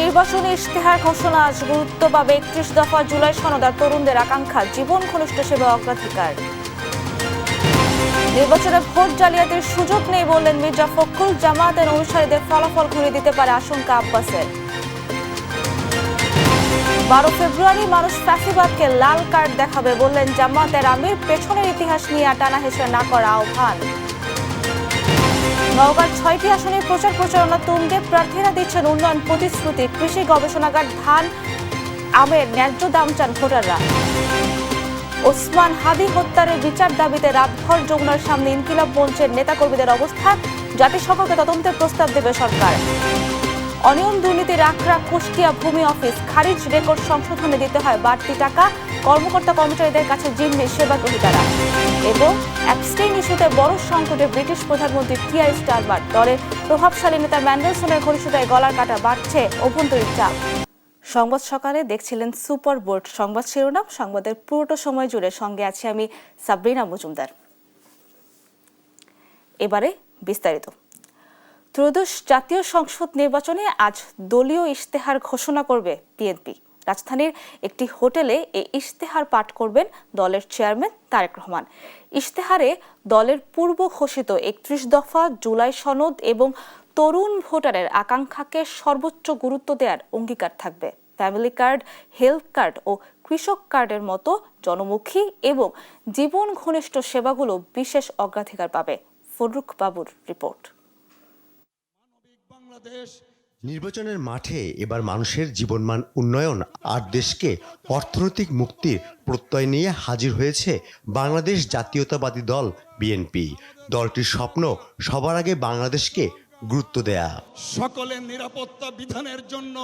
নির্বাচনী ইশতেহার ঘোষণা আজ গুরুত্ব পাবে ৩১ দফা জুলাই সনদ আর তরুণদের আকাঙ্ক্ষা জীবন ঘনিষ্ঠ সেবা অগ্রাধিকার। নির্বাচনে ভোট জালিয়াতির সুযোগ নেই বললেন মির্জা ফখরুল। জামায়াতের অনুসারীদের ফলাফল ঘুরিয়ে দিতে পারে আশঙ্কা আব্বাসের। ১২ ফেব্রুয়ারি মানুষ ফ্যাসিবাদকে লাল কার্ড দেখাবে বললেন জামায়াতের আমির। পেছনের ইতিহাস নিয়ে টানা হেঁচড়া না করা আহ্বান। নওগাঁর ৬টি আসনে প্রচার প্রচারণা তুঙ্গে। প্রার্থীরা দিচ্ছেন উন্নয়ন প্রতিশ্রুতি। কৃষি গবেষণাগার ধান আমের ন্যায্য দাম চান ভোটাররা। ওসমান হাদি হত্যার বিচার দাবিতে রাতভর যমুনার সামনে ইনকিলাব মঞ্চের নেতাকর্মীদের অবস্থান। জাতিসংঘকে তদন্তের প্রস্তাব দেবে সরকার। অনিয়ম দুর্নীতির আখড়া কুষ্টিয়া ভূমি অফিস। খারিজ রেকর্ড সংশোধনে দিতে হয় বাড়তি টাকা। কর্মকর্তা কর্মচারীদের কাছে জিম্মি সেবাগ্রহীতারা। এবং অ্যাপস্টেইন ইস্যুতে বড় সংকটে ব্রিটিশ প্রধানমন্ত্রী কিয়ার স্টারমার। দলের প্রভাবশালী নেতা ম্যান্ডেলসনের ঘনিষ্ঠতায় গলার কাটা বাড়ছে অভ্যন্তরীণ চাপ। সংবাদ সকালে দেখছিলেন সুপার বোর্ড সংবাদ শিরোনাম। সংবাদের পুরোটা সময় জুড়ে সঙ্গে আছি আমি সাবরিনা মজুমদার। এবারে বিস্তারিত। ত্রয়োদশ জাতীয় সংসদ নির্বাচনে আজ দলীয় ইশতেহার ঘোষণা করবে বিএনপি। রাজধানীর একটি হোটেলে এই ইশতেহার পাঠ করবেন দলের চেয়ারম্যান তারেক রহমান। ইশতেহারে দলের পূর্ব ঘোষিত ৩১ দফা জুলাই সনদ এবং তরুণ ভোটারের আকাঙ্ক্ষাকে সর্বোচ্চ গুরুত্ব দেওয়ার অঙ্গীকার থাকবে। ফ্যামিলি কার্ড, হেলথ কার্ড ও কৃষক কার্ডের মতো জনমুখী এবং জীবন ঘনিষ্ঠ সেবাগুলো বিশেষ অগ্রাধিকার পাবে। ফরুক বাবুর রিপোর্ট। নির্বাচনের মাঠে এবার মানুষের জীবনমান উন্নয়ন আর দেশকে অর্থনৈতিক মুক্তির প্রত্যয় নিয়ে হাজির হয়েছে বাংলাদেশ জাতীয়তাবাদী দল বিএনপি। দলটির স্বপ্ন সবার আগে বাংলাদেশকে গুরুত্ব দেয়া। সকলের নিরাপত্তা বিধানের জন্য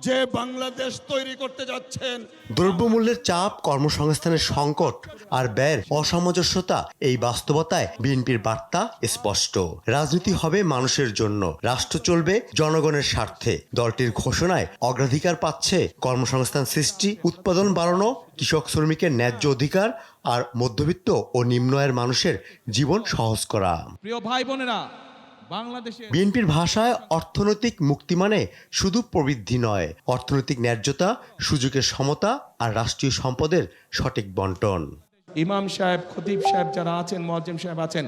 যে বাংলাদেশ তৈরি করতে যাচ্ছেন। দ্রব্যমূল্যের চাপ, কর্মসংস্থানের সংকট আর ব্যয়ের অসামঞ্জস্যতা, এই বাস্তবতায় বিএনপির বার্তা স্পষ্ট। রাজনীতি হবে মানুষের জন্য, রাষ্ট্র চলবে জনগণের স্বার্থে। দলটির ঘোষণায় অগ্রাধিকার পাচ্ছে কর্মসংস্থান সৃষ্টি, উৎপাদন বাড়ানো, কৃষক শ্রমিকের ন্যায্য অধিকার আর মধ্যবিত্ত ও নিম্ন আয়ের মানুষের জীবন সহজ করা। প্রিয় ভাই বোনেরা, বিএনপির ভাষায় অর্থনৈতিক মুক্তি মানে শুধু প্রবৃদ্ধি নয়, অর্থনৈতিক ন্যায্যতা, সুযোগের সমতা আর রাষ্ট্রীয় সম্পদের সঠিক বন্টন। ইমাম সাহেব, খতিব সাহেব যারা আছেন, মুয়াজ্জিম সাহেব আছেন,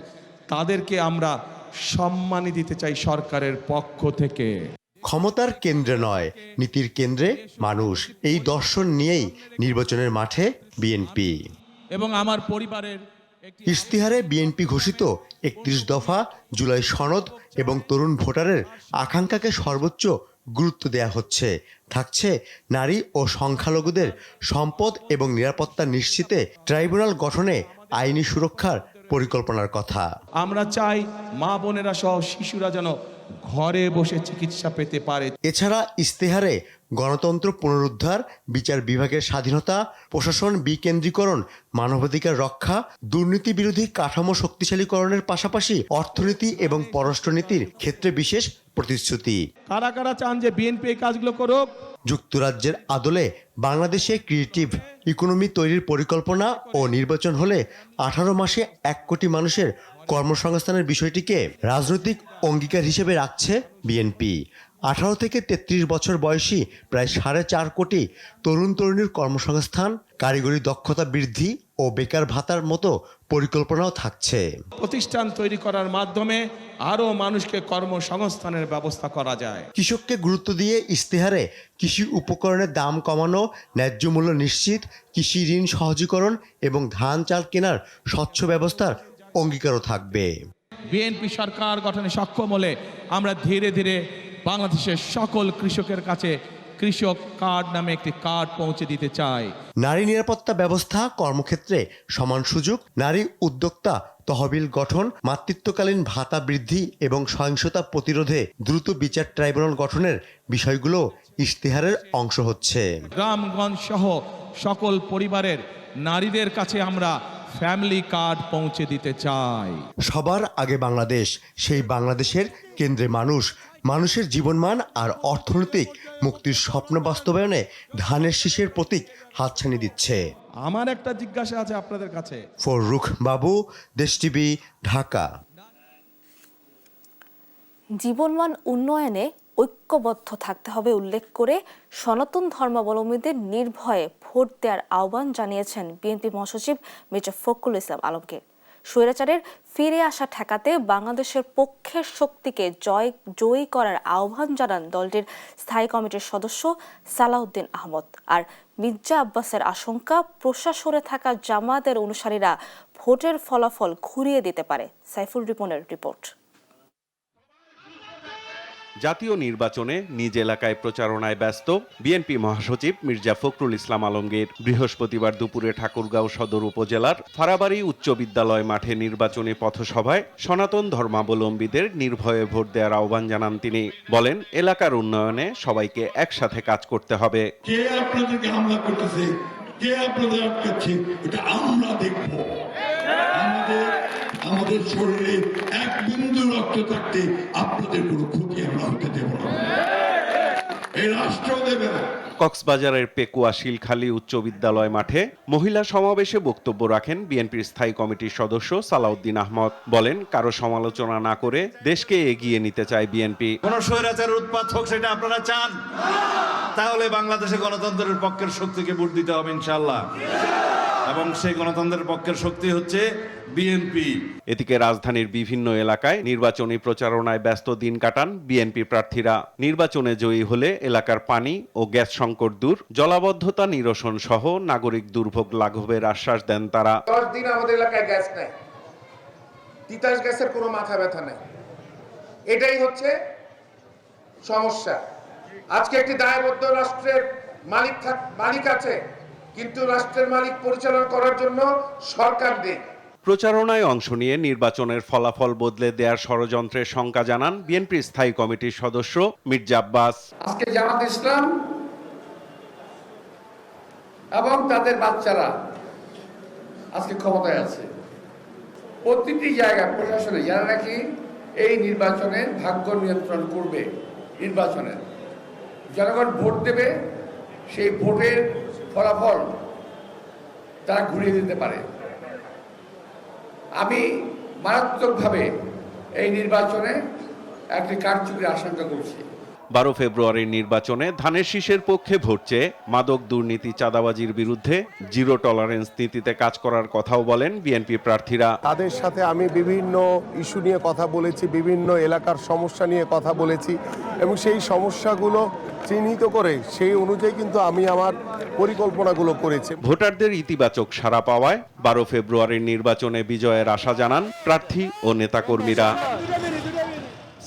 তাদেরকে আমরা সম্মানী দিতে চাই সরকারের পক্ষ থেকে। ক্ষমতার কেন্দ্রে নয়, নীতির কেন্দ্রে মানুষ, এই দর্শন নিয়েই নির্বাচনের মাঠে বিএনপি। এবং আমার পরিবারের ইশতেহারে বিএনপি ঘোষিত ৩১ দফা জুলাই সনদ এবং তরুণ ভোটারের আকাঙ্ক্ষাকে সর্বোচ্চ গুরুত্ব দেয়া হচ্ছে। থাকছে নারী ও সংখ্যালঘুদের সম্পদ এবং নিরাপত্তা নিশ্চিতে ট্রাইব্যুনাল গঠনে আইনি সুরক্ষার পরিকল্পনার কথা। আমরা চাই মা বোনেরা সহ শিশুরা যেন ঘরে বসে চিকিৎসা পেতে পারে। এছাড়া ইশতেহারে গণতন্ত্র পুনরুদ্ধার, বিচার বিভাগের স্বাধীনতা, প্রশাসন বিকেন্দ্রীকরণ, মানবাধিকার রক্ষা, দুর্নীতি বিরোধী কাঠামো শক্তিশালীকরণের পাশাপাশি অর্থনীতি এবং পররাষ্ট্রনীতির ক্ষেত্রে বিশেষ প্রতিশ্রুতি। কারা কারা চান যে বিএনপি এই কাজগুলো করুক? যুক্তরাজ্যের আদলে বাংলাদেশে ক্রিয়েটিভ ইকোনমি তৈরির পরিকল্পনা ও নির্বাচন হলে 18 মাসে 1 কোটি মানুষের কর্মসংস্থানের বিষয়টিকে রাজনৈতিক অঙ্গীকার হিসেবে রাখছে বিএনপি। 18 থেকে 33 বছর বয়সী প্রায় 4.5 কোটি তরুণ তরুণীর কর্মসংস্থান, কারিগরি দক্ষতা বৃদ্ধি ও বেকার ভাতার মতো পরিকল্পনাও থাকছে। প্রতিষ্ঠান তৈরি করার মাধ্যমে আরও মানুষকে কর্মসংস্থানের ব্যবস্থা করা যায়। কৃষককে গুরুত্ব দিয়ে ইশতেহারে কৃষি উপকরণের দাম কমানো, ন্যায্য মূল্য নিশ্চিত, কৃষি ঋণ সহজীকরণ এবং ধান চাল কেনার স্বচ্ছ ব্যবস্থার অঙ্গীকারও থাকবে। বিএনপি সরকার গঠনে সক্ষম হলে আমরা ধীরে ধীরে বাংলাদেশের সকল কৃষকের কাছে কৃষক কার্ড নামে একটি কার্ড পৌঁছে দিতে চাই। নারী নিরাপত্তা ব্যবস্থা, কর্মক্ষেত্রে সমান সুযোগ, নারী উদ্যোক্তা তহবিল গঠন, মাতৃত্বকালীন ভাতা বৃদ্ধি এবং সহিংসতা প্রতিরোধে দ্রুত বিচার ট্রাইব্যুনাল গঠনের বিষয়গুলো ইশতেহারের অংশ হচ্ছে। গ্রামগঞ্জ সহ সকল পরিবারের নারীদের কাছে আমরা ফ্যামিলি কার্ড পৌঁছে দিতে চাই। সবার আগে বাংলাদেশ, সেই বাংলাদেশের কেন্দ্রে মানুষ, মানুষের জীবনমান আর অর্থনৈতিক মুক্তির স্বপ্ন বাস্তবায়নে ধানের শীষের প্রতীক হাতছানি দিচ্ছে। আমার একটা জিজ্ঞাসা আছে আপনাদের কাছে। ফরুক বাবু, দেশ টিভি, ঢাকা। জীবনমান উন্নয়নে ঐক্যবদ্ধ থাকতে হবে উল্লেখ করে সনাতন ধর্মাবলম্বীদের নির্ভয়ে ভোট দেওয়ার আহ্বান জানিয়েছেন বিএনপি মহাসচিব মির্জা ফখরুল ইসলাম আলমগীর। স্বৈরাচারের ফিরে আসা ঠেকাতে বাংলাদেশের পক্ষের শক্তিকে জয়ী করার আহ্বান জানান দলটির স্থায়ী কমিটির সদস্য সালাউদ্দিন আহমদ। আর মির্জা আব্বাসের আশঙ্কা, প্রশাসনে থাকা জামায়াতের অনুসারীরা ভোটের ফলাফল ঘুরিয়ে দিতে পারে। সাইফুল রিপনের রিপোর্ট। জাতীয় নির্বাচনে নিজ এলাকায় প্রচারণায় ব্যস্ত বিএনপি মহাসচিব মির্জা ফখরুল ইসলাম আলমগীর। বৃহস্পতিবার দুপুরে ঠাকুরগাঁও সদর উপজেলার ফারাবাড়ি উচ্চ বিদ্যালয় মাঠে নির্বাচনী পথসভায় সনাতন ধর্মাবলম্বীদের নির্ভয়ে ভোট দেওয়ার আহ্বান জানান তিনি। বলেন, এলাকার উন্নয়নে সবাইকে একসাথে কাজ করতে হবে। কে আপনাদেরকে হামলা করতেছে, কে আপনাদের আটকাচ্ছে, এটা আমরা দেখব। আমাদের শরীরে এক বিন্দু রক্ত থাকতে আপনাদের কোনো ক্ষতি আমরা হতে দেব না, এই রাষ্ট্র দেবে না। কক্সবাজারের পেকুয়া শিলখালী উচ্চ বিদ্যালয় মাঠে মহিলা সমাবেশে বক্তব্য রাখেন বিএনপির স্থায়ী কমিটির সদস্য সালাউদ্দিন আহমদ। বলেন, কারো সমালোচনা না করে দেশকে এগিয়ে নিতে চায় বিএনপি। কোন স্বৈরাচারের উৎপাত হোক সেটা আপনারা চান, তাহলে বাংলাদেশে গণতন্ত্রের পক্ষের শক্তিকে ভোট দিতে হবে ইনশাআল্লাহ, এবং সেই গণতন্ত্রের পক্ষের শক্তি হচ্ছে বিএনপি। এদিকে রাজধানীর বিভিন্ন এলাকায় নির্বাচনী প্রচারণায় ব্যস্ত দিন কাটান বিএনপি প্রার্থীরা। নির্বাচনে জয়ী হলে এলাকার পানি ও গ্যাস সংকট দূর, জলাবদ্ধতা নিরসন সহ নাগরিক দুর্ভোগ লাঘবের আশ্বাস দেন তারা। 10 দিন আমাদের এলাকায় গ্যাস নেই, তিতাস গ্যাসের কোনো মাথা ব্যথা নেই, এটাই হচ্ছে সমস্যা। আজকে একটি দায়বদ্ধ রাষ্ট্রের মালিক আছে, কিন্তু রাষ্ট্রের মালিক পরিচালনা করার জন্য সরকার নেই। প্রচারণায় অংশ নিয়ে নির্বাচনের ফলাফল বদলে দেওয়ার ষড়যন্ত্রের শঙ্কা জানান বিএনপির স্থায়ী কমিটির সদস্য মির্জা আব্বাস। আজকে জামাত ইসলাম এবং তাদের বাচ্চারা আজকে ক্ষমতায় আছে। প্রতিটি জায়গায় প্রশাসনে যারা নাকি এই নির্বাচনের ভাগ্য নিয়ন্ত্রণ করবে, নির্বাচনের জনগণ ভোট দেবে, সেই ভোটের ফলাফল তারা ঘুরিয়ে দিতে পারে। আমি মারাত্মকভাবে এই নির্বাচনে একটি কারচুপির আশঙ্কা করছি। 12 ফেব্রুয়ারির নির্বাচনে ধানের শীষের পক্ষে ভোট চেয়ে মাদক দুর্নীতি চাঁদাবাজির বিরুদ্ধে জিরো টলারেন্স নীতিতে কাজ করার কথাও বলেন বিএনপি প্রার্থীরা। তাদের সাথে আমি বিভিন্ন ইস্যু নিয়ে কথা বলেছি, বিভিন্ন এলাকার সমস্যা নিয়ে কথা বলেছি, এবং সেই সমস্যাগুলো চিহ্নিত করে সেই অনুযায়ী কিন্তু আমি আমার পরিকল্পনাগুলো করেছি। ভোটারদের ইতিবাচক সাড়া পাওয়ায় 12 ফেব্রুয়ারির নির্বাচনে বিজয়ের আশা জানান প্রার্থী ও নেতাকর্মীরা।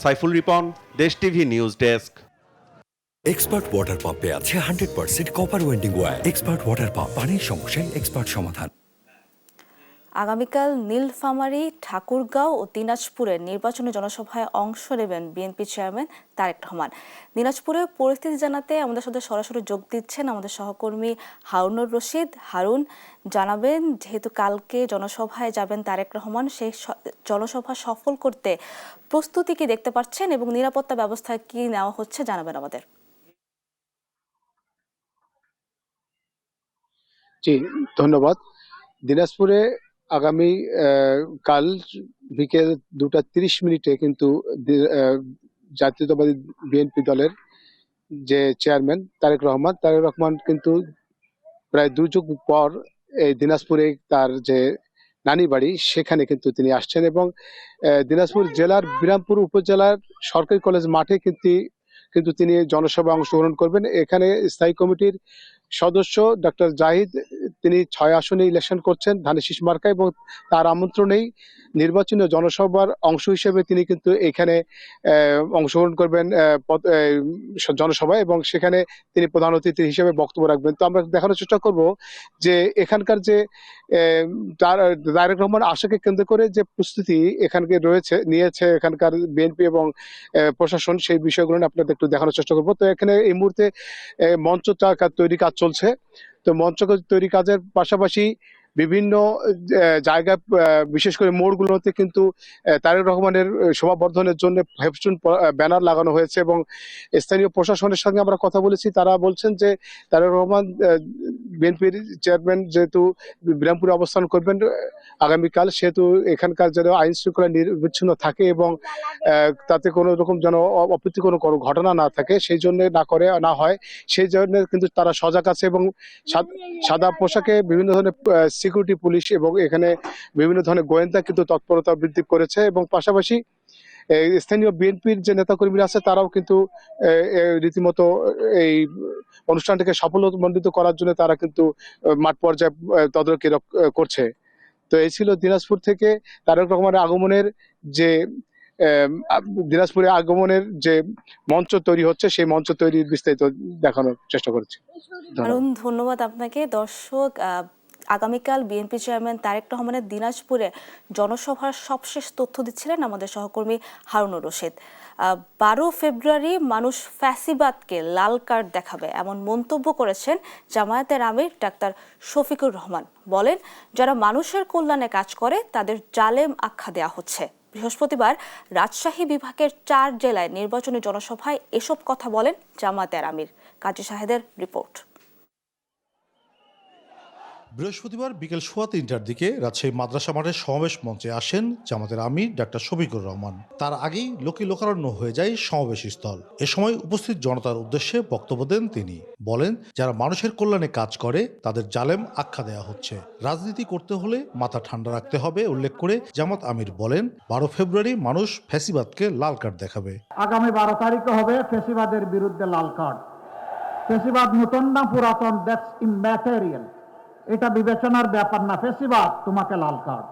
Saiful Ripon, Desh TV news desk. Expert water পাম্পে আছে 100% copper winding wire. Expert water pump, পানির সমস্যায় এক্সপার্ট সমাধান। আগামীকাল নীলফামারী, ঠাকুরগাঁও ও দিনাজপুরের নির্বাচনী জনসভায় অংশ নেবেন বিএনপি চেয়ারম্যান তারেক রহমান। দিনাজপুরের পরিস্থিতি জানাতে আমাদের সাথে সরাসরি যোগ দিচ্ছেন আমাদের সহকর্মী হারুনুর রশিদ। হারুন, জানাবেন, যেহেতু কালকে জনসভায় যাবেন তারেক রহমান, সেই জনসভা সফল করতে প্রস্তুতি কি দেখতে পাচ্ছেন এবং নিরাপত্তা ব্যবস্থা কি নেওয়া হচ্ছে জানাবেন আমাদের। জি, ধন্যবাদ। দিনাজপুরে আগামী কাল বিকেল 2:30 কিন্তু জাতীয়তাবাদী বিএনপি দলের যে চেয়ারম্যান তারেক রহমান কিন্তু প্রায় 2 যুগ পর এই দিনাজপুরে তার যে নানি বাড়ি সেখানে কিন্তু তিনি আসছেন, এবং দিনাজপুর জেলার বিরামপুর উপজেলার সরকারি কলেজ মাঠে কিন্তু তিনি জনসভায় অংশগ্রহণ করবেন। এখানে স্থায়ী কমিটির সদস্য ডক্টর জাহিদ, তিনি 6 আসনে ইলেকশন করছেন ধানের শীষ মার্কা, এবং তার আমন্ত্রণেই নির্বাচনী জনসভার অংশ হিসেবে তিনি কিন্তু এখানে অংশগ্রহণ করবেন জনসভায়, এবং সেখানে তিনি প্রধান অতিথি হিসেবে বক্তব্য রাখবেন। তো আমরা দেখানোর চেষ্টা করব যে এখানকার যে তারেক রহমান আশাকে কেন্দ্র করে যে প্রস্তুতি এখানকে নিয়েছে এখানকার বিএনপি এবং প্রশাসন, সেই বিষয়গুলো আপনাদের একটু দেখানোর চেষ্টা করবো। তো এখানে এই মুহূর্তে মঞ্চটা তৈরি কাজ চলছে। তো মঞ্চ তৈরি কাজের পাশাপাশি বিভিন্ন জায়গায়, বিশেষ করে মোড়গুলোতে কিন্তু তারেক রহমানের শোভাবর্ধনের জন্য ফেস্টুন ব্যানার লাগানো হয়েছে, এবং স্থানীয় প্রশাসনের সঙ্গে আমরা কথা বলেছি, তারা বলছেন যে তারেক রহমান বিএনপির চেয়ারম্যান যেহেতু বিরামপুরে অবস্থান করবেন আগামীকাল, সেহেতু এখানকার যেন আইন শৃঙ্খলা নিরবিচ্ছিন্ন থাকে এবং তাতে কোনো রকম যেন অপ্রীতিকর কোনো ঘটনা না থাকে, সেই জন্য না হয় সেই জন্য কিন্তু তারা সজাগ আছে এবং সাদা পোশাকে বিভিন্ন ধরনের সিকিউরিটি পুলিশ এবং এখানে বিভিন্ন ধরনের গোয়েন্দা কিন্তু তৎপরতা বৃদ্ধি করেছে এবং পাশাপাশি স্থানীয় বিএনপির যে নেতাকর্মীরা আছে তারাও কিন্তু রীতিমতো এই অনুষ্ঠানটাকে সাফল্যমণ্ডিত করার জন্য তারা কিন্তু মাঠ পর্যায়ে তদারকি করছে। তো এই ছিল দিনাজপুর থেকে তারেক রহমানের আগমনের যে দিনাজপুরে আগমনের যে মঞ্চ তৈরি হচ্ছে, সেই মঞ্চ তৈরির বিস্তারিত দেখানোর চেষ্টা করেছি। ধন্যবাদ আপনাকে। দর্শক, আগামীকাল বিএনপি চেয়ারম্যান তারেক রহমানের দিনাজপুরে জনসভার সবশেষ তথ্য দিচ্ছিলেন আমাদের সহকর্মী হারুনুর রশিদ। 12 ফেব্রুয়ারি মানুষ ফ্যাসিবাদকে লাল কার্ড দেখাবে এমন মন্তব্য করেছেন জামায়াতের আমির ডাক্তার শফিকুর রহমান। বলেন, যারা মানুষের কল্যাণে কাজ করে তাদের জালেম আখ্যা দেওয়া হচ্ছে। বৃহস্পতিবার রাজশাহী বিভাগের 4 জেলায় নির্বাচনী জনসভায় এসব কথা বলেন জামায়াতের আমির। কাজী শাহেদের রিপোর্ট। বৃহস্পতিবার বিকেল 3:15টার দিকে রাজশাহী মাদ্রাসা মাঠের সমাবেশ মঞ্চে আসেন জামাতের আমির ডাক্তার শফিকুর রহমান। তার আগেই লোকারণ্য হয়ে যায় সমাবেশ স্থল। এ সময় উপস্থিত জনতার উদ্দেশ্যে বক্তব্য দেন তিনি। বলেন, যারা মানুষের কল্যাণে কাজ করে তাদের জালেম আখ্যা দেওয়া হচ্ছে। রাজনীতি করতে হলে মাথা ঠান্ডা রাখতে হবে উল্লেখ করে জামাত আমির বলেন, 12 ফেব্রুয়ারি মানুষ ফ্যাসিবাদকে লাল কার্ড দেখাবে। আগামী 12 তারিখে হবে ফ্যাসিবাদের বিরুদ্ধে লাল কার্ড। ফ্যাসিবাদ নতুন না পুরাতন, দ্যাটস ইম্যাটেরিয়াল, এটা বিবেচনার ব্যাপার না। ফেসিবাদ তোমাকে লাল কার্ড,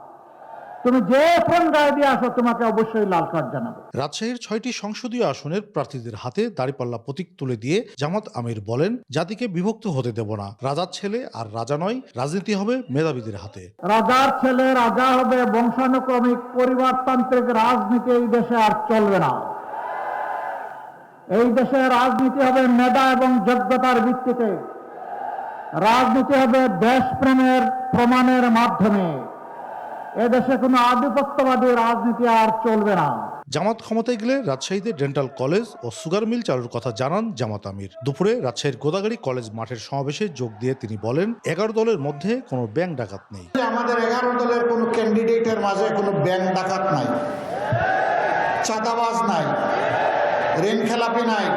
তুমি যে ফোন গায়ে দিয়ে আসো তোমাকে অবশ্যই লাল কার্ড জানাবো। রাজশাহীর 6টি সংসদীয় আসনের প্রার্থীদের হাতে দাঁড়িপাল্লা প্রতীক তুলে দিয়ে জামাত আমির বলেন, জাতিকে বিভক্ত হতে দেব না। রাজার ছেলে আর রাজা নয়, রাজনীতি হবে মেধাবীদের হাতে। রাজার ছেলে রাজা হবে, বংশানুক্রমিক পরিবারতান্ত্রিক রাজনীতি এই দেশে আর চলবে না। এই দেশে রাজনীতি হবে মেধা এবং যোগ্যতার ভিত্তিতে। রাজনীতি হবে দেশপ্রেমের প্রমাণের মাধ্যমে। এদেশে কোনো আধিপত্যবাদী রাজনীতি আর চলবে না। জামাত ক্ষমতায় গেলে রাজশাহীতে ডেন্টাল কলেজ ও সুগার মিল চালুর কথা জানান জামাত আমির। দুপুরে রাজশাহীর গোদাগাড়ি কলেজ মাঠের সমাবেশে যোগ দিয়ে তিনি বলেন, 11 দলের মধ্যে কোনো ব্যাংক ডাকাত নেই। আমাদের 11 দলের কোনো ক্যান্ডিডেটের মাঝে কোনো ব্যাংক ডাকাত নাই, চাঁদাবাজ নাই, ঋণ খেলাপি নাই,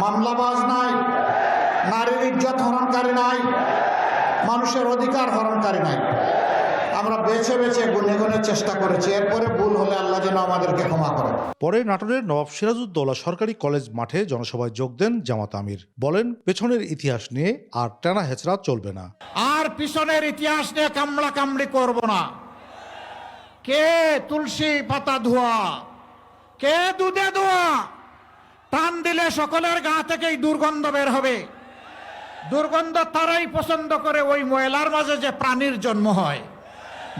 মামলাবাজ নাই, নারীর ইজ্জত হরণকারী নাই, মানুষের অধিকার হরণকারী নাই। আমরা বেছে বেছে গুনে গুনে চেষ্টা করেছি, এরপরে ভুল হলে আল্লাহ যেন আমাদেরকে ক্ষমা করে। পরে নাটোরের নবাব সিরাজউদ্দৌলা সরকারি কলেজ মাঠে জনসভায় যোগ দেন জামাত আমির। বলেন, পেছনের ইতিহাস নিয়ে আর টানা হেচড়া চলবে না। আর পিছনের ইতিহাস নিয়ে কামড়া কামড়ি করব না। কে তুলসী পাতা ধোয়া, কে দুধে ধোয়া, টান দিলে সকলের গা থেকেই দুর্গন্ধ বের হবে। দুর্গন্ধ তারাই পছন্দ করে ওই ময়লার মাঝে যে প্রাণীর জন্ম হয়।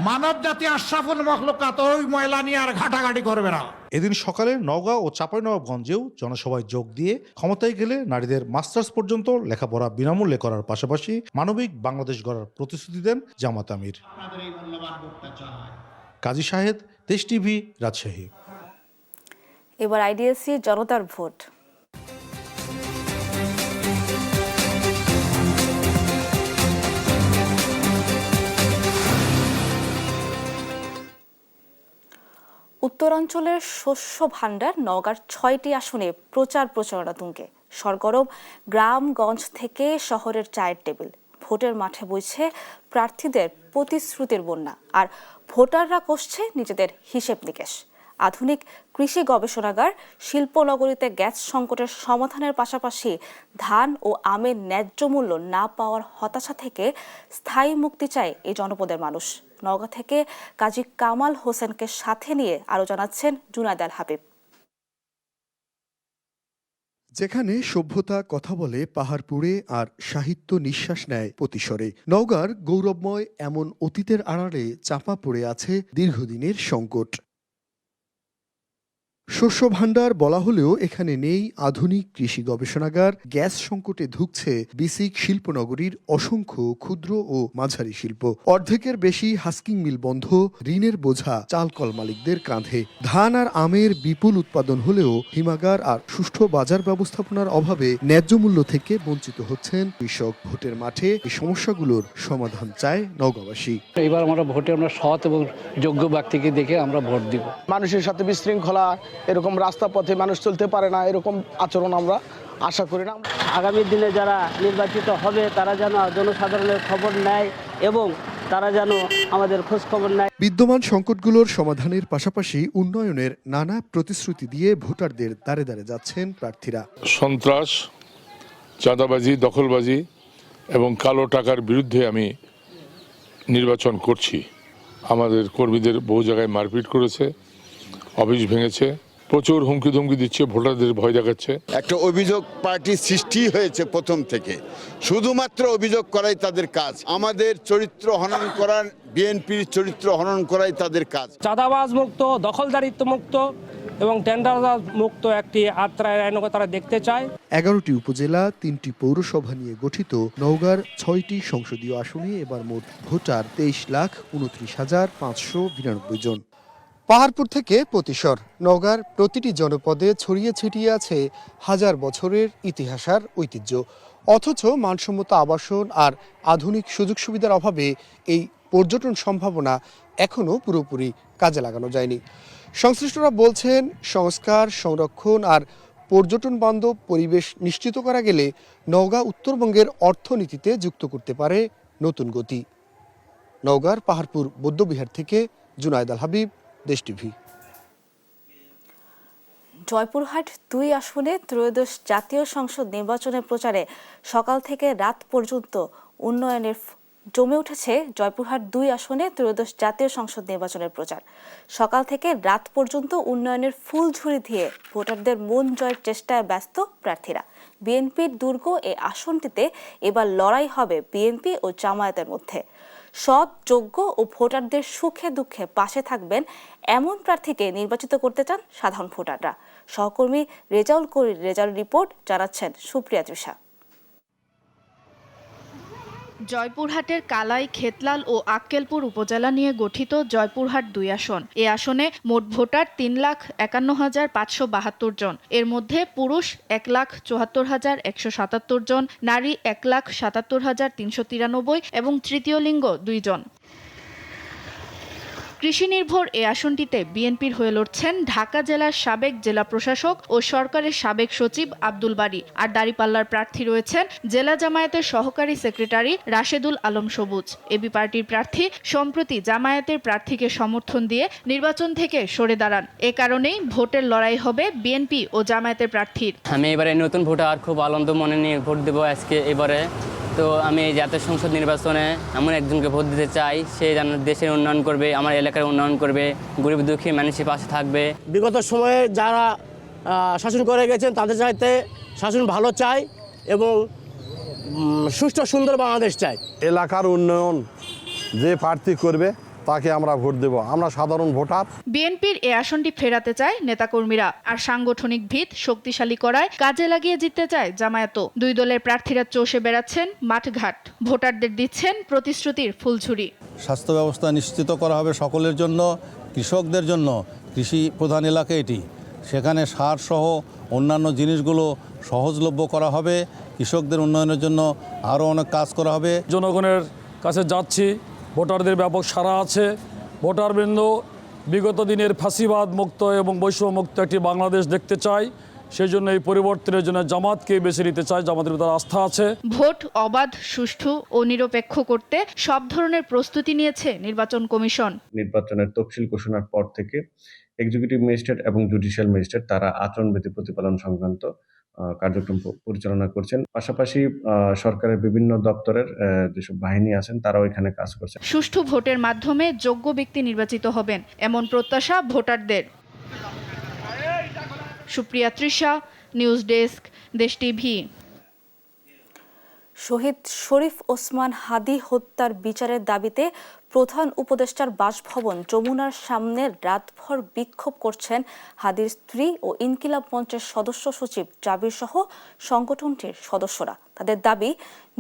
মানব জাতি আশরাফুল মখলুকাত, ওই ময়লা নিয়ে আর ঘাটাঘাটি করবে না। এদিন সকালে নওগাঁ ও চাঁপাইনবাবগঞ্জেও জনসভায় যোগ দিয়ে ক্ষমতায় গেলে নারীদের মাস্টার্স পর্যন্ত লেখাপড়া বিনামূল্যে করার পাশাপাশি মানবিক বাংলাদেশ গড়ার প্রতিশ্রুতি দেন জামাত আমির। কাজী শাহেদ, দেশ টিভি, রাজশাহী। এবার আইডিএসসি জনতার ভোট। উত্তরাঞ্চলের শস্য ভাণ্ডার নওগাঁর 6টি আসনে প্রচারণা তুঙ্গে। সরগরম গ্রামগঞ্জ থেকে শহরের চায়ের টেবিল। ভোটের মাঠে বইছে প্রার্থীদের প্রতিশ্রুতির বন্যা, আর ভোটাররা কষছে নিজেদের হিসেব নিকেশ। আধুনিক কৃষি গবেষণাগার, শিল্পনগরীতে গ্যাস সংকটের সমাধানের পাশাপাশি ধান ও আমের ন্যায্য মূল্য না পাওয়ার হতাশা থেকে স্থায়ী মুক্তি চায় এই জনপদের মানুষ। নওগাঁ থেকে কাজী কামাল হোসেনকে সাথে নিয়ে আরো জানাচ্ছেন জুনায়েদ আল হাবিব। যেখানে সভ্যতা কথা বলে পাহাড়পুরে আর সাহিত্য নিঃশ্বাস নেয় প্রতিস্বরে, নওগাঁর গৌরবময় এমন অতীতের আড়ালে চাপা পড়ে আছে দীর্ঘদিনের সংকট। শস্য ভাণ্ডার বলা হলেও এখানে নেই আধুনিক কৃষি গবেষণাগার। গ্যাস সংকটে ধুঁকছে বিসিক শিল্পনগরীর অসংখ্য ক্ষুদ্র ও মাঝারি শিল্প। অর্ধেকের বেশি হাস্কিং মিল বন্ধ, ঋণের বোঝা চালকল মালিকদের কাঁধে। ধান আর আমের বিপুল উৎপাদন হলেও হিমাগার আর সুষ্ঠু বাজার ব্যবস্থাপনার অভাবে ন্যায্য মূল্য থেকে বঞ্চিত হচ্ছেন কৃষক। ভোটের মাঠে এই সমস্যাগুলোর সমাধান চায় নওগাঁবাসী। এবার আমরা ভোটে আমরা সৎ এবং যোগ্য ব্যক্তিকে দেখে আমরা ভোট দিব। মানুষের সাথে বিশৃঙ্খলা, এরকম রাস্তা পথে মানুষ চলতে পারে না, এরকম আচরণ আমরা আশা করি না। আগামী দিনে যারা নির্বাচিত হবে তারা যেন জনসাধারণের খবর নেয় এবং তারা যেন আমাদের খোঁজ খবর নেয়। বিদ্যমান সংকটগুলোর সমাধানের পাশাপাশি উন্নয়নের নানা প্রতিশ্রুতি দিয়ে ভোটারদের দ্বারে দ্বারে যাচ্ছেন প্রার্থীরা। সন্ত্রাস, চাঁদাবাজি, দখলবাজি এবং কালো টাকার বিরুদ্ধে আমি নির্বাচন করছি। আমাদের কর্মীদের বহু জায়গায় মারপিট করেছে, অফিস ভেঙেছে, প্রচুর হুমকি ধুমকি দিচ্ছে, ভোটারদের ভয় দেখাচ্ছে। একটা অভিযোগ পার্টি সৃষ্টি হয়েছে প্রথম থেকে, শুধুমাত্র অভিযোগ করাই তাদের কাজ। আমাদের চরিত্র হনন করার, বিএনপির চরিত্র হনন করাই তাদের কাজ। চাঁদাবাজ মুক্ত, দখলদারিত্ব মুক্ত এবং টেন্ডারবাজ মুক্ত একটি আত্রায় আইনকে তারা দেখতে চায়। 11টি উপজেলা, 3টি পৌরসভা নিয়ে গঠিত নওগাঁর 6টি সংসদীয় আসনে এবার মোট ভোটার 23,29,592 জন। পাহাড়পুর থেকে প্রতিশর নওগাঁর প্রতিটি জনপদে ছড়িয়ে ছিটিয়ে আছে হাজার বছরের ইতিহাস আর ঐতিহ্য। অথচ মানসম্মত আবাসন আর আধুনিক সুযোগ সুবিধার অভাবে এই পর্যটন সম্ভাবনা এখনও পুরোপুরি কাজে লাগানো যায়নি। সংশ্লিষ্টরা বলছেন, সংস্কার, সংরক্ষণ আর পর্যটন বান্ধব পরিবেশ নিশ্চিত করা গেলে নওগাঁ উত্তরবঙ্গের অর্থনীতিতে যুক্ত করতে পারে নতুন গতি। নওগাঁর পাহাড়পুর বৌদ্ধবিহার থেকে জুনায়েদ আল হাবিব, দেশ টিভি। জয়পুরহাট 2 আসনে ত্রয়োদশ জাতীয় সংসদ নির্বাচনের প্রচারে সকাল থেকে রাত পর্যন্ত উন্নয়নের জমে উঠেছে। জয়পুরহাট 2 আসনে ত্রয়োদশ জাতীয় সংসদ নির্বাচনের প্রচার সকাল থেকে রাত পর্যন্ত উন্নয়নের ফুলঝুরি দিয়ে ভোটারদের মন জয়ের চেষ্টায় ব্যস্ত প্রার্থীরা। বিএনপির দুর্গ এই আসনটিতে এবার লড়াই হবে বিএনপি ও জামায়াতের মধ্যে। সৎ, যোগ্য ও ভোটারদের সুখে দুঃখে পাশে থাকবেন এমন প্রার্থীকে নির্বাচিত করতে চান সাধারণ ভোটাররা। সহকর্মী রেজাউল করির রিপোর্ট জানাচ্ছেন সুপ্রিয়া তৃষা। জয়পুরহাটের কালাই, খেতলাল ও আক্কেলপুর উপজেলা নিয়ে গঠিত জয়পুরহাট 2 আসন। এ আসনে মোট ভোটার 3,51,572 জন। এর মধ্যে পুরুষ 1,74,177 জন, নারী 1,77,393 এবং তৃতীয় লিঙ্গ 2 জন। কৃষি নির্ভর এ আসনটিতে বিএনপির হয়ে লড়ছেন ঢাকা জেলার সাবেক জেলা প্রশাসক ও সরকারের সাবেক সচিব আব্দুল বারী। আর দাঁড়িপাল্লার প্রার্থী রয়েছেন জেলা জামায়াতের সহকারী সেক্রেটারি রাশেদুল আলম সবুজ। এবি পার্টির প্রার্থী সম্প্রতি জামায়াতের প্রার্থীকে সমর্থন দিয়ে নির্বাচন থেকে সরে দাঁড়ান। এ কারণেই ভোটের লড়াই হবে বিএনপি ও জামায়াতের প্রার্থীর। আমি এবারে নতুন ভোটার, খুব আনন্দ মনে নিয়ে ভোট দেবো আজকে এবারে। তো আমি এই জাতীয় সংসদ নির্বাচনে এমন একজনকে ভোট দিতে চাই, সে যেন দেশের উন্নয়ন করবে, আমার এলাকার উন্নয়ন করবে, গরিব দুঃখী মানুষের পাশে থাকবে। বিগত সময়ে যারা শাসন করে গেছেন তাদের চাইতে শাসন ভালো চাই এবং সুষ্ঠু সুন্দর বাংলাদেশ চাই। এলাকার উন্নয়ন যে প্রার্থী করবে তাকে আমরা ভোট দেব, আমরা সাধারণ ভোটার। বিএনপির এ আসনটি ফেরাতে চায় নেতাকর্মীরা, আর সাংগঠনিক ভিত শক্তিশালী করায় কাজে লাগিয়ে জিততে চায় জামায়াতও। দুই দলের প্রার্থীরা চষে বেড়াচ্ছেন মাঠঘাট, ভোটারদের দিচ্ছেন প্রতিশ্রুতির ফুলঝুরি। স্বাস্থ্য ব্যবস্থা নিশ্চিত করা হবে সকলের জন্য, কৃষকদের জন্য। কৃষি প্রধান এলাকা এটি, সেখানে সার সহ অন্যান্য জিনিসগুলো সহজলভ্য করা হবে। কৃষকদের উন্নয়নের জন্য আরও অনেক কাজ করা হবে। জনগণের কাছে যাচ্ছি, ভোটারদের ব্যাপক সাড়া আছে। ভোটারবৃন্দ বিগত দিনের ফাঁসিবাদ মুক্ত এবং বৈষম্যমুক্ত একটি বাংলাদেশ দেখতে চাই। সেই জন্য এই পরিবর্তনের জন্য জামাতকে বেছে নিতে চাই, জামাতের ভিতরে আস্থা আছে। ভোট অবাধ, সুষ্ঠু ও নিরপেক্ষ করতে সব ধরনের প্রস্তুতি নিয়েছে নির্বাচন কমিশন। নির্বাচনের তফসিল ঘোষণার পর থেকে এক্সিকিউটিভ ম্যাজিস্ট্রেট এবং জুডিশিয়াল ম্যাজিস্ট্রেট তারা আচরণবিধি প্রতিপালন সংক্রান্ত কার্যক্রম পরিচালনা করছেন। পাশাপাশি সরকারের বিভিন্ন দপ্তরের যেসব বাহিনী আছেন তারাও এখানে কাজ করছেন। সুষ্ঠু ভোটের মাধ্যমে যোগ্য ব্যক্তি নির্বাচিত হবেন এমন প্রত্যাশা ভোটারদের। সুপ্রিয়া তৃষা, নিউজ ডেস্ক, দেশ টিভি। শহীদ শরীফ ওসমান হাদি হত্যার বিচারের দাবিতে প্রধান উপদেষ্টার বাসভবন যমুনার সামনে রাতভর বিক্ষোভ করছেন হাদির স্ত্রী ও ইনকিলাব মঞ্চের সদস্য সচিব জাবির সহ সংগঠনটির সদস্যরা। তাদের দাবি,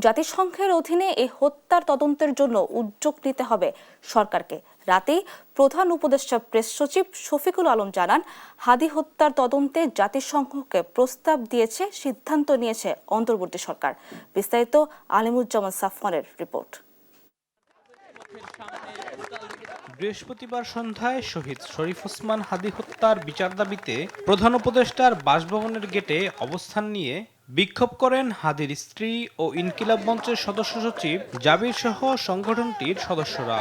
জাতিসংঘের অধীনে এই হত্যার তদন্তের জন্য উদ্যোগ নিতে হবে সরকারকে। রাতেই প্রধান উপদেষ্টা প্রেস সচিব শফিকুল আলম জানান, হাদি হত্যার তদন্তে জাতিসংঘকে প্রস্তাব দিয়েছে, সিদ্ধান্ত নিয়েছে অন্তর্বর্তী সরকার। বিস্তারিত আলিমুজ্জামান সাফওয়ানের রিপোর্ট। বৃহস্পতিবার সন্ধ্যায় শহীদ শরীফ ওসমান হাদি হত্যার বিচার দাবিতে প্রধান উপদেষ্টার বাসভবনের গেটে অবস্থান নিয়ে বিক্ষোভ করেন হাদির স্ত্রী ও ইনকিলাব মঞ্চের সদস্য সচিব জাবির সহ সংগঠনটির সদস্যরা।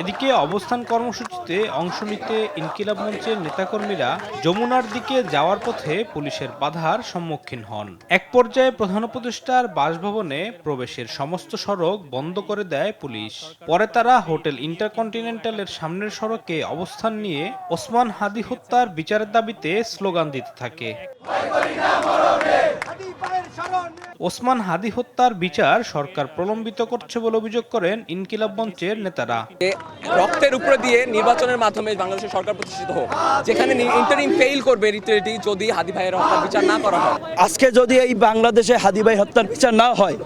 এদিকে অবস্থান কর্মসূচিতে অংশ নিতে ইনকিলাব মঞ্চের নেতাকর্মীরা যমুনার দিকে যাওয়ার পথে পুলিশের বাধার সম্মুখীন হন। এক পর্যায়ে প্রধান উপদেষ্টার বাসভবনে প্রবেশের সমস্ত সড়ক বন্ধ করে দেয় পুলিশ। পরে তারা হোটেল ইন্টারকন্টিনেন্টালের সামনের সড়কে অবস্থান নিয়ে ওসমান হাদি হত্যার বিচারের দাবিতে স্লোগান দিতে থাকে। ওসমান হাদি হত্যার বিচার সরকার প্রলম্বিত করছে বলে অভিযোগ করেন ইনকিলাব মঞ্চের নেতারা। রক্তের উপরে দিয়ে নির্বাচনের মাধ্যমে বাংলাদেশের সরকার প্রতিষ্ঠিত হোক, যেখানে ইন্টারিম ফেইল করবে রীতিনীতি যদি হাদি ভাইয়ের হত্যার বিচার না করা হয়। আজকে যদি এই বাংলাদেশে হাদি ভাই হত্যার বিচার না হয়,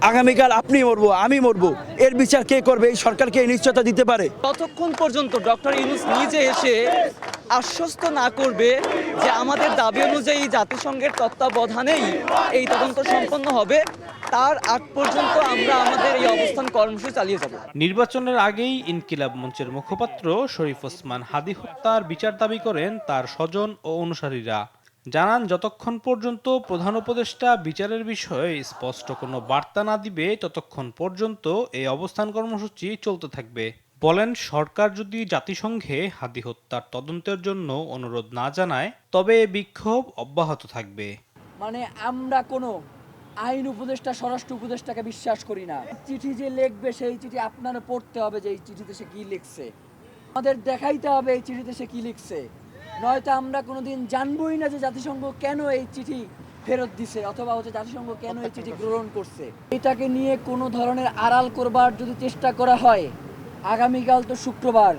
আগামীকাল আপনি মরবো, আমি মরবো, এর বিচার কে করবে? এই সরকারকে এই নিশ্চয়তা দিতে পারে? ততক্ষণ পর্যন্ত ডক্টর ইউনূস নিজে এসে আশ্বস্ত না করবে যে আমাদের দাবি অনুযায়ী জাতিসংঘের তত্ত্বাবধানেই এই তদন্ত সম্পন্ন হবে, তার আগ পর্যন্ত আমরা আমাদের এই অবস্থান কর্মসূচি চালিয়ে যাব। নির্বাচনের আগেই ইনকিলাব মঞ্চের মুখপাত্র শরীফ ওসমান হাদি হত্যার বিচার দাবি করেন তার স্বজন ও অনুসারীরা। জানান, যতক্ষণ পর্যন্ত প্রধান উপদেষ্টা বিচারের বিষয়ে স্পষ্ট কোনো বার্তা না দিবে ততক্ষণ পর্যন্ত এই অবস্থান কর্মসূচি চলতে থাকবে। বলেন, সরকার যদি জাতিসংঘে হাদি হত্যার তদন্তের জন্য অনুরোধ না জানায় তবে এই বিক্ষোভ অব্যাহত থাকবে। মানে আমরা কোনো আইন উপদেষ্টা, স্বরাষ্ট্র উপদেষ্টাকে বিশ্বাস করি না। চিঠি যে লিখবে সেই চিঠি আপনারা পড়তে হবে যে এই চিঠিতে সে কি লিখছে, আমাদের দেখাইতে হবে এই চিঠিতে সে কি লিখছে, নয়তো আমরা কোনোদিন জানবই না যে জাতিসংঘ কেন এই চিঠি ফেরত দিছে অথবা জাতিসংঘ কেন এই চিঠি গ্রহণ করছে। এটাকে নিয়ে কোনো ধরনের আড়াল করবার যদি চেষ্টা করা হয়, আগামীকাল তো শুক্রবার,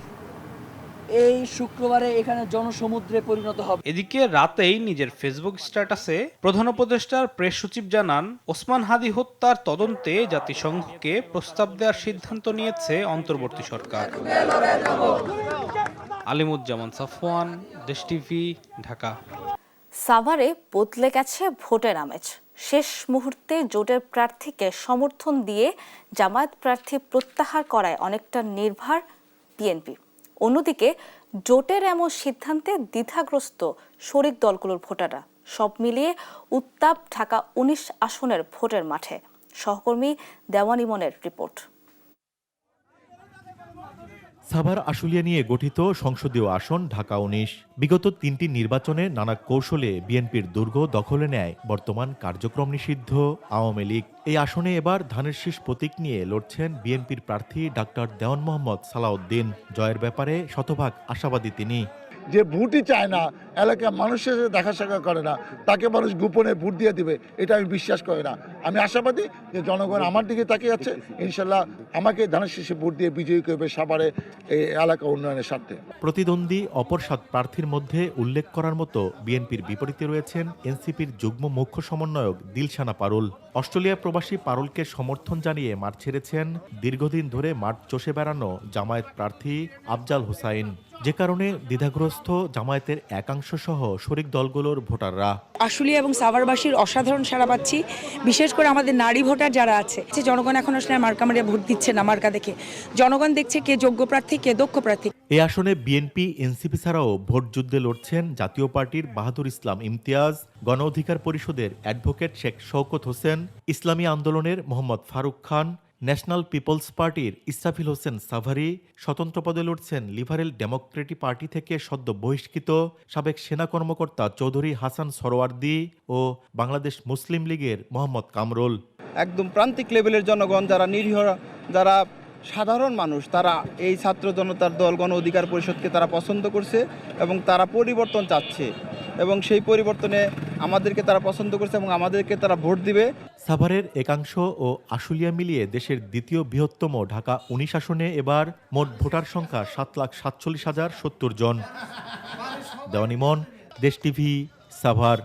এই শুক্রবারে এখানে জনসমুদ্রে পরিণত হবে। এদিকে রাতেই নিজের ফেসবুক স্ট্যাটাসে প্রধান উপদেষ্টার প্রেস সচিব জানান, ওসমান হাদি হত্যার তদন্তে জাতিসংঘকে প্রস্তাব দেওয়ার সিদ্ধান্ত নিয়েছে অন্তর্বর্তী সরকার। আলিমুজ্জামান সাফওয়ান, দেশ টিভি, ঢাকা। সাভারে বদলে গেছে ভোটের আমেজ। শেষ মুহূর্তে জোটের প্রার্থীকে সমর্থন দিয়ে জামায়াত প্রার্থী প্রত্যাহার করায় অনেকটা নির্ভর বিএনপি। অন্যদিকে জোটের এমন সিদ্ধান্তে দ্বিধাগ্রস্ত শরিক দলগুলোর ভোটাররা। সব মিলিয়ে উত্তাপ ঢাকা 19 আসনের ভোটের মাঠে। সহকর্মী দেওয়ান ইমনের রিপোর্ট। সাভার আশুলিয়া নিয়ে গঠিত সংসদীয় আসন ঢাকা 19। বিগত 3টি নির্বাচনে নানা কৌশলে বিএনপির দুর্গ দখলে নেয় বর্তমান কার্যক্রম নিষিদ্ধ আওয়ামী লীগ। এই আসনে এবার ধানের শীষ প্রতীক নিয়ে লড়ছেন বিএনপির প্রার্থী ডাক্তার দেওয়ান মোহাম্মদ সালাউদ্দিন। জয়ের ব্যাপারে শতভাগ আশাবাদী তিনি। যে ভোটই চায় না, এলাকার মানুষের সাথে দেখা সাক্ষাৎ করে না, তাকে মানুষ গোপনে ভোট দিয়ে দিবে, এটা আমি বিশ্বাস করি না। আমি আশাবাদী যে জনগণ আমার দিকে তাকিয়ে আছে, ইনশাল্লাহ আমাকে ধানের শীষে ভোট দিয়ে বিজয়ী করবে সাভারে এই এলাকা উন্নয়নের স্বার্থে। প্রতিদ্বন্দ্বী অপর 7 প্রার্থীর মধ্যে উল্লেখ করার মতো বিএনপির বিপরীতে রয়েছেন এনসিপির যুগ্ম মুখ্য সমন্বয়ক দিলশানা পারুল। অস্ট্রেলিয়া প্রবাসী পারুলকে সমর্থন জানিয়ে মাঠ ছেড়েছেন দীর্ঘদিন ধরে মাঠ চষে বেড়ানো জামায়াত প্রার্থী আফজাল হোসাইন, যে কারণে দ্বিধাগ্রস্ত জামায়াতের একাংশ সহ শরিক দলগুলোর ভোটাররা। আশুলিয়া এবং সাভারবাসীর অসাধারণ সাড়া পাচ্ছি, বিশেষ করে আমাদের নারী ভোটার যারা আছে। জনগণ এখন আসলে মার্কা মারিয়া ভোট দিচ্ছে না, মার্কা দেখে জনগণ দেখছে কে যোগ্য প্রার্থী, কে দক্ষ প্রার্থী। এই আসনে বিএনপি এনসিপি ছাড়াও ভোট যুদ্ধে লড়ছেন জাতীয় পার্টির বাহাদুর ইসলাম ইমতিয়াজ, গণ অধিকার পরিষদের অ্যাডভোকেট শেখ শওকত হোসেন, ইসলামী আন্দোলনের মোহাম্মদ ফারুক খান, ন্যাশনাল পিপলস পার্টির ইসরাফিল হোসেন সাভারি। স্বতন্ত্র পদে লড়ছেন লিবারেল ডেমোক্রেটিক পার্টি থেকে সদ্য বহিষ্কৃত সাবেক সেনা কর্মকর্তা চৌধুরী হাসান সরওয়ার্দী ও বাংলাদেশ মুসলিম লীগের মোহাম্মদ কামরুল। একদম প্রান্তিক লেভেলের জনগণ, যারা নিরীহ, যারা সাধারণ মানুষ, তারা এই ছাত্র জনতার দল গণ অধিকার পরিষদকে তারা পছন্দ করছে এবং তারা পরিবর্তন চাচ্ছে এবং সেই পরিবর্তনে আমাদেরকে তারা পছন্দ করছে এবং আমাদেরকে তারা ভোট দিবে। সাভারের একাংশ ও আশুলিয়া মিলিয়ে দেশের দ্বিতীয় বৃহত্তম ঢাকা 19 আসনে এবার মোট ভোটার সংখ্যা 7,47,070 জন। দেওয়ানিমন, দেশ টিভি, সাভার।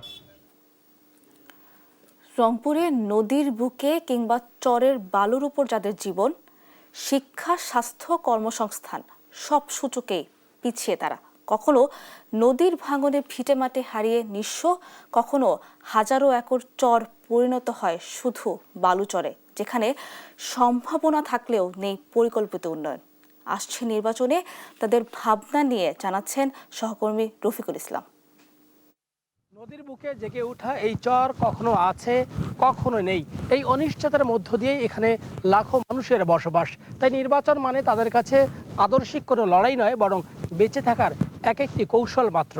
রংপুরে নদীর বুকে কিংবা চরের বালুর উপর যাদের জীবন, শিক্ষা, স্বাস্থ্য, কর্মসংস্থান সব সূচকেই পিছিয়ে তারা। কখনো নদীর ভাঙনে ভিটেমাটি হারিয়ে নিঃস্ব, কখনো হাজারো একর চর পরিণত হয় শুধু বালুচরে, যেখানে সম্ভাবনা থাকলেও নেই পরিকল্পিত উন্নয়ন। আসছে নির্বাচনে তাদের ভাবনা নিয়ে জানাচ্ছেন সহকর্মী রফিকুল ইসলাম। নদীর বুকে জেগে ওঠা এই চর কখনো আছে, কখনো নেই। এই অনিশ্চয়তার মধ্য দিয়ে এখানে লাখো মানুষের বসবাস। তাই নির্বাচন মানে তাদের কাছে আদর্শিক কোনো লড়াই নয়, বরং বেঁচে থাকার এক একটি কৌশল মাত্র।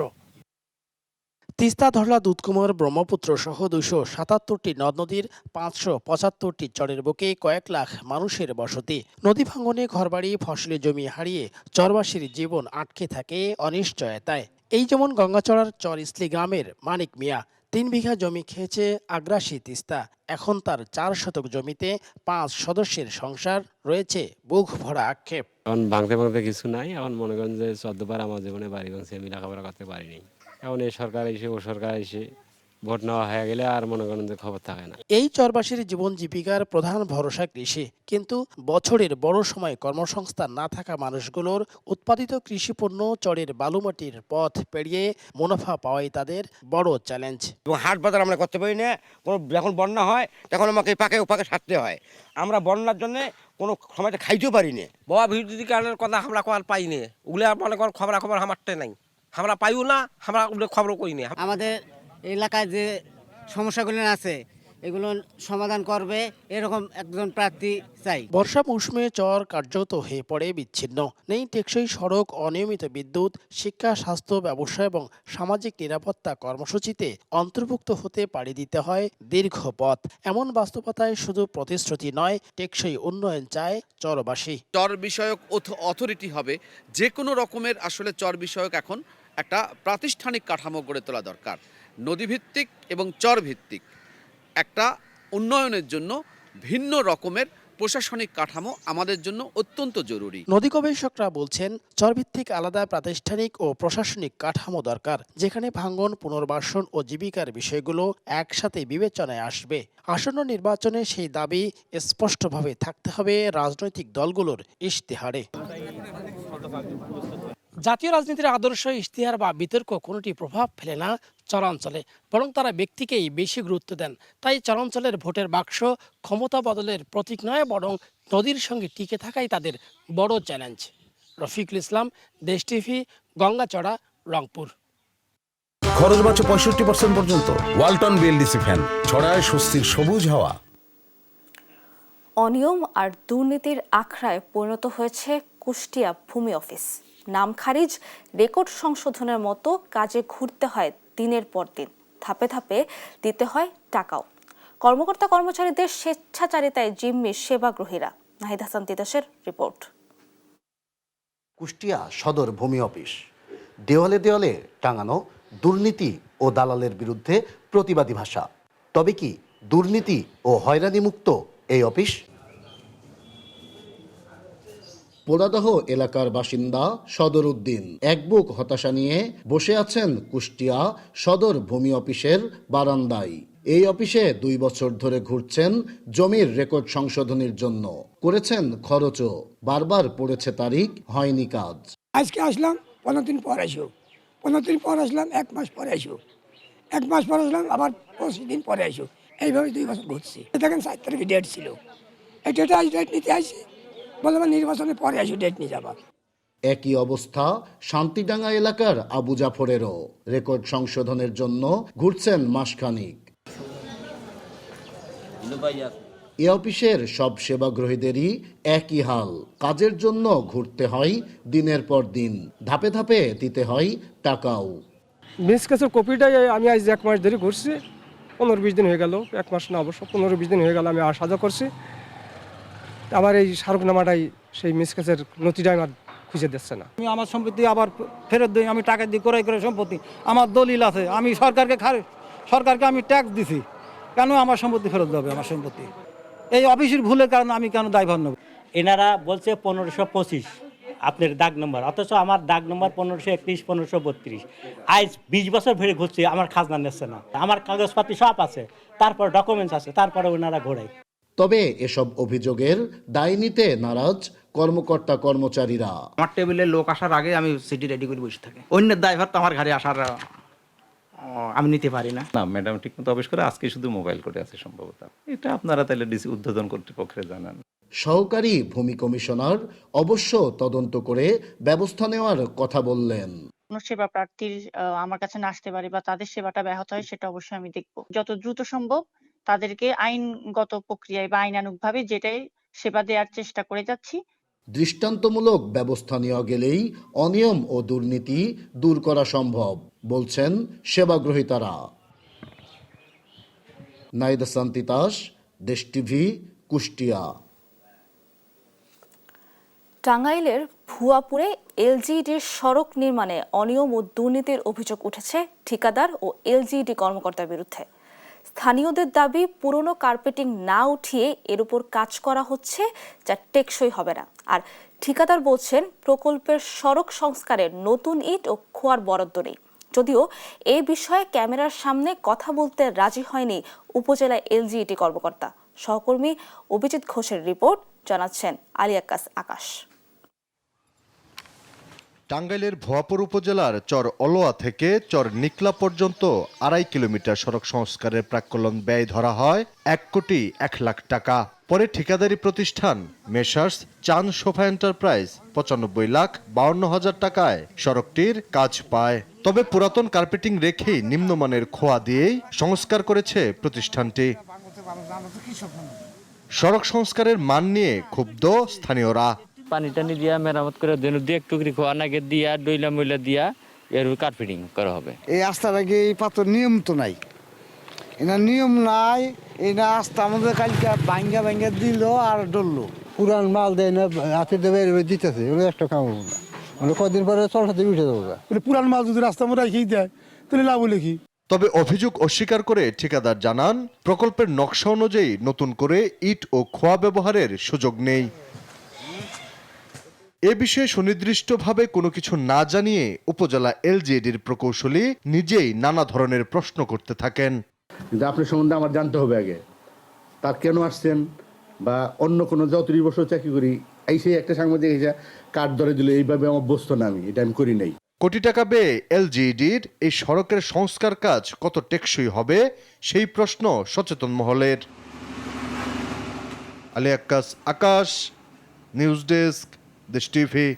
তিস্তা, ধরলা, দুধকুমার, ব্রহ্মপুত্র সহ 277টি নদ নদীর 575টি চরের বুকে কয়েক লাখ মানুষের বসতি। নদী ভাঙনে ঘরবাড়ি, ফসলি জমি হারিয়ে চরবাসীর জীবন আটকে থাকে অনিশ্চয়তায়। এই যেমন গঙ্গাচড়ার চর ইসলি গ্রামের মানিক মিয়া। 3 বিঘা জমি খেয়েছে আগ্রাসী তিস্তা। এখন তার 4 শতক জমিতে 5 সদস্যের সংসার, রয়েছে বুক ভরা আক্ষেপ। এখন ভাঙতে কিছু নাই। এখন মনে করেন যে 14 বার আমার জীবনে বাড়ি ভাঙছে, আমি লেখাপড়া করতে পারিনি। এখন এই সরকার এসে ও সরকার এসে ভোট নেওয়া হয়ে গেলে আর মনে করেন যে খবর থাকে না। এই চরবাসীর জীবন জীবিকার প্রধান ভরসা কৃষি, কিন্তু বছরের বড় সময় কর্মসংস্থান না থাকা মানুষগুলোর উৎপাদিত কৃষিপণ্য চরের বালুমাটির পথ পেরিয়ে মুনাফা পাওয়াই তাদের বড় চ্যালেঞ্জ। এবং হাট বাজার আমরা করতে পারি না। কোনো যখন বন্যা হয় তখন আমাকে পাকে ওপাকে সারতে হয়। আমরা বন্যার জন্য কোনো সময়টা খাইতেও পারি না। বাবা বিরোধী কারণের কথা আমরা কল পাই না। ওগুলো মনে করেন খবর আমারটা নাই, আমরা পাইও না, আমরা ওগুলো খবর করি না। আমাদের এলাকায় যে সমস্যাগুলো আছে এগুলো সমাধান করবে এরকম একজন প্রার্থী চাই। বর্ষা মৌসুমে চর কার্যত হয়ে পড়ে বিচ্ছিন্ন। নেই টেকসই সড়ক, অনিয়মিত বিদ্যুৎ, শিক্ষা, স্বাস্থ্য, ব্যবসা এবং সামাজিক নিরাপত্তা কর্মসূচিতে অন্তর্ভুক্ত হতে পাড়ি দিতে হয় দীর্ঘ পথ। এমন বাস্তবতায় শুধু প্রতিশ্রুতি নয়, টেকসই উন্নয়ন চায় চরবাসী। চর বিষয়ক অথরিটি হবে, যে কোনো রকমের আসলে চর বিষয়ক এখন একটা প্রাতিষ্ঠানিক কাঠামো গড়ে তোলা দরকার। নদীভিত্তিক এবং চর ভিত্তিক একটা উন্নয়নের জন্য ভিন্ন রকমের প্রশাসনিক কাঠামো আমাদের জন্য অত্যন্ত জরুরি। নদী গবেষকরা বলছেন, চরভিত্তিক আলাদা প্রাতিষ্ঠানিক ও প্রশাসনিক কাঠামো দরকার, যেখানে ভাঙন, পুনর্বাসন ও জীবিকার বিষয়গুলো একসাথে বিবেচনায় আসবে। আসন্ন নির্বাচনে সেই দাবি স্পষ্টভাবে থাকতে হবে রাজনৈতিক দলগুলোর ইশতেহারে। জাতীয় রাজনীতির আদর্শ, ইশতেহার বা বিতর্ক কোনোটি প্রভাব ফেলে না চরাঞ্চলে, বরং তারা ব্যক্তিকেই বেশি গুরুত্ব দেন। তাই চরাঞ্চলের ভোটের বাক্স ক্ষমতা বদলের প্রতীক নয়, বরং নদীর সঙ্গে টিকে থাকাই তাদের বড় চ্যালেঞ্জ। রফিকুল ইসলাম, দেশ টিভি, গঙ্গাচড়া, রংপুর। খরচ বাঁচে 65% পর্যন্ত। ওয়ালটন বিএলডিসি ফ্যান ছড়ায় স্বস্তির সবুজ হাওয়া। অনিয়ম আর দুর্নীতির আখড়ায় পরিণত হয়েছে কুষ্টিয়া ভূমি অফিস। নাম খারিজ, রেকর্ড সংশোধনের মতো কাজে ঘুরতে হয় দিনের পর দিন, ধাপে ধাপে দিতে হয় টাকাও। কর্মকর্তা কর্মচারীদের স্বেচ্ছাচারিতায় জিম্মি সেবাগ্রহীরা। নাহিদ হাসান তিতাসের রিপোর্ট। কুষ্টিয়া সদর ভূমি অফিস, দেওয়ালে দেওয়ালে টাঙানো দুর্নীতি ও দালালের বিরুদ্ধে প্রতিবাদী ভাষা। তবে কি দুর্নীতি ও হয়রানি মুক্ত এই অফিস? পোড়াদহ এলাকার বাসিন্দা সদর উদ্দিন এক বুক হতাশা নিয়ে বসে আছেন কুষ্টিয়া সদর ভূমি অফিসের বারান্দায়। এই অফিসে 2 বছর ধরে ঘুরছেন জমির রেকর্ড সংশোধনের জন্য। করেছেন খরচও, বারবার পড়েছে তারিখ, হয়নি কাজ। আজকে আসলাম 15 দিন পর আসো, 15 দিন পর আসলাম 1 মাস পরে আসো, 1 মাস পর আসলাম আবার 25 দিন পরে আসো। এইভাবে 2 বছর ঘুরছি। দেখেন 7 তারিখে ডেট ছিল, এই ডেটে আজ ডেট নিতে আসি, বললাম নির্বাচনের পরে আসো, ডেট নিয়ে যাবা। একই অবস্থা শান্তিডাঙ্গা এলাকার আবু জাফরেরও। রেকর্ড সংশোধনের জন্য ঘুরছেন মাসখানিক। এ অফিসের সব সেবাগ্রহীদেরই একই হাল। কাজের জন্য ঘুরতে হয় দিনের পর দিন, ধাপে ধাপে দিতে হয় টাকাও। মিস কেসের কপিটাই আমি আজ 1 মাস ধরে ঘুরছি, 15-20 দিন হয়ে গেল, 1 মাস না অবশ্য 15-20 দিন হয়ে গেল আমি আসা করছি। আমার এই স্মারকনামাটাই সেই মিস কেসের নথিটা আমার খুঁজে দিচ্ছে না। আমি আমার সম্পত্তি আবার ফেরত দিই, আমি টাকা দিয়ে ক্রয় করে সম্পত্তি, আমার দলিল আছে, আমি সরকারকে সরকারকে আমি ট্যাক্স দিছি, কেন আমার সম্পত্তি ফেরত দেবে? আমার সম্পত্তি এই অফিসের ভুলের কারণে আমি কেন দায়ভার নেব? এনারা বলছে 1525 আপনার দাগ নম্বর, অথচ আমার দাগ নম্বর 1531, 1532। আজ 20 বছর ধরে ঘুরছি, আমার খাজনা নিচ্ছে না। আমার কাগজপাতি সব আছে, তারপর ডকুমেন্টস আছে, তারপরে ওনারা ঘোরায়। তবে এসব অভিযোগের দায় নিতে নারাজ কর্মকর্তা কর্মচারীরা। আমার টেবিলে লোক আসার আগে আমি সিটি রেডি করে বসে থাকি, অন্যের দায়ভার তো আমার ঘরে আসার আমি নিতে পারি না। না ম্যাডাম ঠিক মতো অফিস করে আজকে শুধু মোবাইল করে আছে সম্ভবত। এটা আপনারা তাহলে ডিসি ঊর্ধ্বতন কর্তৃপক্ষের জানান। সহকারী ভূমি কমিশনার অবশ্য তদন্ত করে ব্যবস্থা নেওয়ার কথা বললেন। কোনো সেবা প্রার্থীর আমার কাছে না আসতে পারে বা তাদের সেবাটা ব্যাহত হয়, সেটা অবশ্যই আমি দেখব। যত দ্রুত সম্ভব তাদেরকে আইনগত প্রক্রিয়ায় বা আইনানুগভাবে যেটাই সেবা দেওয়ার চেষ্টা করে যাচ্ছি। দৃষ্টান্তমূলক ব্যবস্থা নেওয়া গেলেই অনিয়ম ও দুর্নীতি দূর করা সম্ভব বলছেন সেবাগ্রহীতারা। নাইদা সান্তিতাস, দেশ টিভি, কুষ্টিয়া। টাঙ্গাইলের ভুয়াপুরে এলজিইডির সড়ক নির্মাণে অনিয়ম ও দুর্নীতির অভিযোগ উঠেছে ঠিকাদার ও এলজিইডি কর্মকর্তার বিরুদ্ধে। স্থানীয়দের দাবি, পুরনো কার্পেটিং না উঠিয়ে এর উপর কাজ করা হচ্ছে, যা টেকসই হবে না। আর ঠিকাদার বলছেন প্রকল্পের সড়ক সংস্কারে নতুন ইট ও খোয়ার বরাদ্দ নেই। যদিও এই বিষয়ে ক্যামেরার সামনে কথা বলতে রাজি হয়নি উপজেলা এলজিইডি কর্মকর্তা। সহকর্মী অভিজিৎ ঘোষের রিপোর্ট, জানাচ্ছেন আলিয়াকাস আকাশ। টাঙ্গাইলের ভুয়াপুর উপজেলার চর অলোয়া থেকে চর নিকলা পর্যন্ত 2.5 কিলোমিটার সড়ক সংস্কারের প্রাক্কলন ব্যয় ধরা হয় 1,01,00,000 টাকা। পরে ঠিকাদারি প্রতিষ্ঠান মেসার্স চাঁদ সোফা এন্টারপ্রাইজ 95,52,000 টাকায় সড়কটির কাজ পায়। তবে পুরাতন কার্পেটিং রেখেই নিম্নমানের খোয়া দিয়েই সংস্কার করেছে প্রতিষ্ঠানটি। সড়ক সংস্কারের মান নিয়ে ক্ষুব্ধ স্থানীয়রা। পানি টানি দিয়া মেরামত করে দেন, দিয়ে একটু খোয়া নাগে দিয়া ডইলা মইলা দিয়া এর কার্পেটিং করা হবে। এই রাস্তার আগে এই পাথর নিয়ম তো নাই, এনা নিয়ম নাই। এই না রাস্তা আমাদের কালকে ভাঙ্গা ভাঙ্গা দিল আর ডললো। পুরান মাল দেয় না, হাতে দেবে দিতেছে, ওগুলো একটা কাম হবো না। মানে কদিন পরে চলসাতে উঠে দেবো। পুরান মাল যদি রাস্তা মধ্যে রেখেই দেয় তাহলে লাভ হলে কি? তবে অভিযোগ অস্বীকার করে ঠিকাদার জানান, প্রকল্পের নকশা অনুযায়ী নতুন করে ইট ও খোয়া ব্যবহারের সুযোগ নেই। এ বিষয়ে সুনির্দিষ্টভাবে কোনো কিছু না জানিয়ে উপজেলা এলজিইডির প্রকৌশলী নিজেই নানা ধরনের প্রশ্ন করতে থাকেন। কিন্তু আপনার সম্বন্ধে আমার জানতে হবে আগে, তার কেন আসছেন, বা অন্য কোনো যত 30 বছর চাকরি করি এই সেই একটা সাংবাদিক এসে কার্ড ধরে দিল, এইভাবে আমার বসতো না, এটা আমি করি নাই। কোটি টাকা ব্যয়ে এলজিইডির এই সড়কের সংস্কার কাজ কত টেকসই হবে সেই প্রশ্ন সচেতন মহলের। আলিয়াকাস আকাশ, নিউজ ডেস্ক, দেশ টিভি।